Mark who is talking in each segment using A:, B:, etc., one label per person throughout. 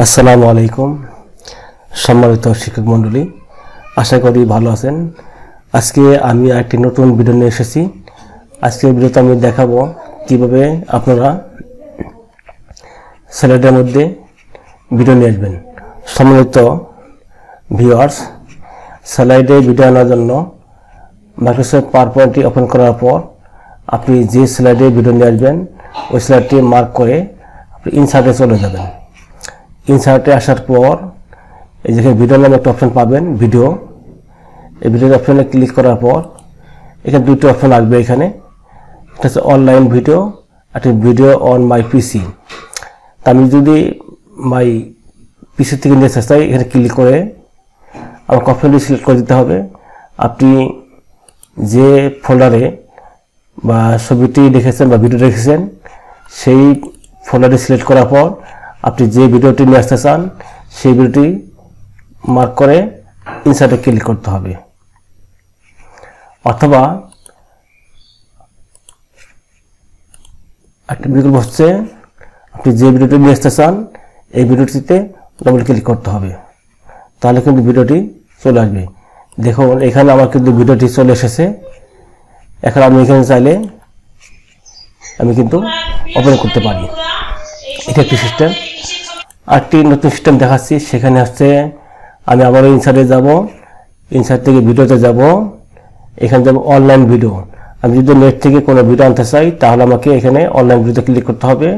A: আসসালামু আলাইকুম সম্মানিত শিক্ষক মণ্ডলী, আশা করি ভালো আছেন। আজকে আমি একটি নতুন ভিডিও নিয়ে এসেছি। আজকের ভিডিওতে আমি দেখাবো কিভাবে আপনারা স্লাইডের মধ্যে ভিডিও নিয়ে আসবেন। সম্মানিত ভিউয়ার্স, স্লাইডে ভিডিও আনার জন্য মাইক্রোসফট পাওয়ারপয়েন্টটি ওপেন করার পর আপনি যে স্লাইডে ভিডিও নিয়ে আসবেন ওই স্লাইডটি মার্ক করে আপনি ইনসার্টে চলে যাবেন। ইনসার্টে আসার পর এই যেখানে ভিডিও নামে একটা অপশন পাবেন, ভিডিও। এই ভিডিওর অপশনে ক্লিক করার পর এখানে দুটো অপশন আসবে। এখানে একটা হচ্ছে অনলাইন ভিডিও, একটা ভিডিও অন মাই পিসি। তা আমি যদি মাই পিসি থেকে নিয়ে আসতে চাই, এখানে ক্লিক করে আমাকে অপশনটি সিলেক্ট করে দিতে হবে। আপনি যে ফোল্ডারে বা ছবিটি রেখেছেন বা ভিডিও রেখেছেন সেই ফোল্ডারটি সিলেক্ট করার পর আপনি যে ভিডিওটি নিয়ে আসতে চান সেই ভিডিওটি মার্ক করে ইনসার্টে ক্লিক করতে হবে। অথবা একটা বিকল্প হচ্ছে আপনি যে ভিডিওটি নিয়ে আসতে চান এই ভিডিওটিতে ডবল ক্লিক করতে হবে, তাহলে কিন্তু ভিডিওটি চলে আসবে। দেখুন এখানে আমার কিন্তু ভিডিওটি চলে এসেছে। এখন আমি এখানে চাইলে আমি কিন্তু ওপেন করতে পারি। এটা একটি সিস্টেম। আরেকটি নতুন সিস্টেম দেখাচ্ছি। সেখানে হচ্ছে আমি আবারও ইনসার্টে যাব, ইনসার্ট থেকে ভিডিওতে যাব, এখানে যাব অনলাইন ভিডিও। আমি যদি নেট থেকে কোনো ভিডিও আনতে চাই তাহলে আমাকে এখানে অনলাইন ভিডিওতে ক্লিক করতে হবে।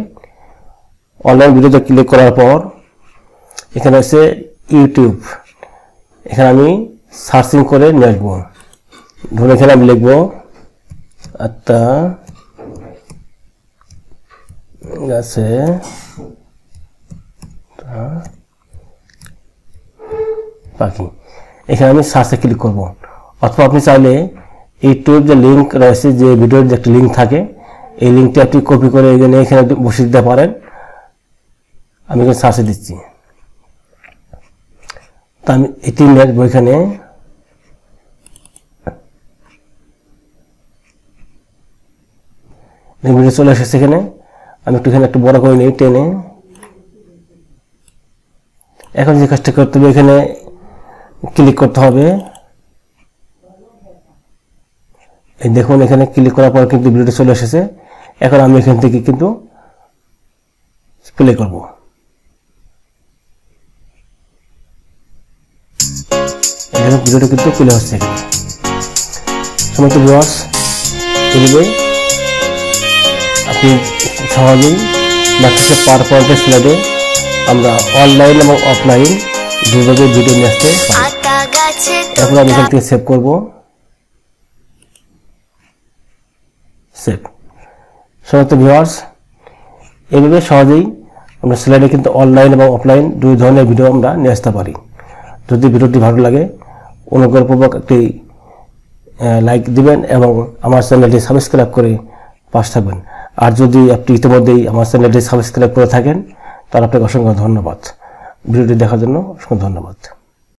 A: অনলাইন ভিডিওতে ক্লিক করার পর এখানে হচ্ছে ইউটিউব। এখানে আমি সার্চিং করে নিয়ে আসবো। ধরুন এখানে আমি লিখবো আত্মা গাছে পাখি। এখানে আমি সার্চে ক্লিক করব। অথবা আপনি চাইলে ইউটিউব যে লিঙ্ক রয়েছে, যে ভিডিওর যে একটা লিঙ্ক থাকে, এই লিঙ্কটি আপনি কপি করে এখানে বসিয়ে দিতে পারেন। আমি এখানে সার্চে দিচ্ছি। তা আমি এটি লিখবো। এখানে ভিডিও চলে এসেছে। এখানে আমি একটু বড় করে নিই টেনে। এখন যে কাজটা করতে হবে এখানে ক্লিক করতে হবে। এই দেখুন এখানে ক্লিক করার পর কিন্তু ভিডিওটি চলে এসেছে। এখন আমি এখান থেকে কিন্তু প্লে করব। এখন ভিডিওটি কিন্তু প্লে হচ্ছে। এখানে সমস্ত ভিউয়ার্স, এইভাবে আপনি সহজেই মাইক্রোসফট পাওয়ারপয়েন্টের স্লাইডে আমরা অনলাইন এবং অফলাইন দুভাবে ভিডিও নিয়ে আসতে পারি। এখন আমি এখান থেকে সেভ করব। সেভ। সমস্ত ভিউয়ার্স, এইভাবে সহজেই আমরা স্লাইডে কিন্তু অনলাইন এবং অফলাইন দুই ধরনের ভিডিও আমরা নিয়ে আসতে পারি। যদি ভিডিওটি ভালো লাগে অনুগ্রহপূর্বক একটি লাইক দিবেন এবং আমার চ্যানেলটি সাবস্ক্রাইব করে পাশে থাকবেন। আর যদি আপনি ইতিমধ্যেই আমার চ্যানেলটি সাবস্ক্রাইব করে থাকেন তাহলে আপনাকে অসংখ্য ধন্যবাদ। ভিডিওটি দেখার জন্য অসংখ্য ধন্যবাদ।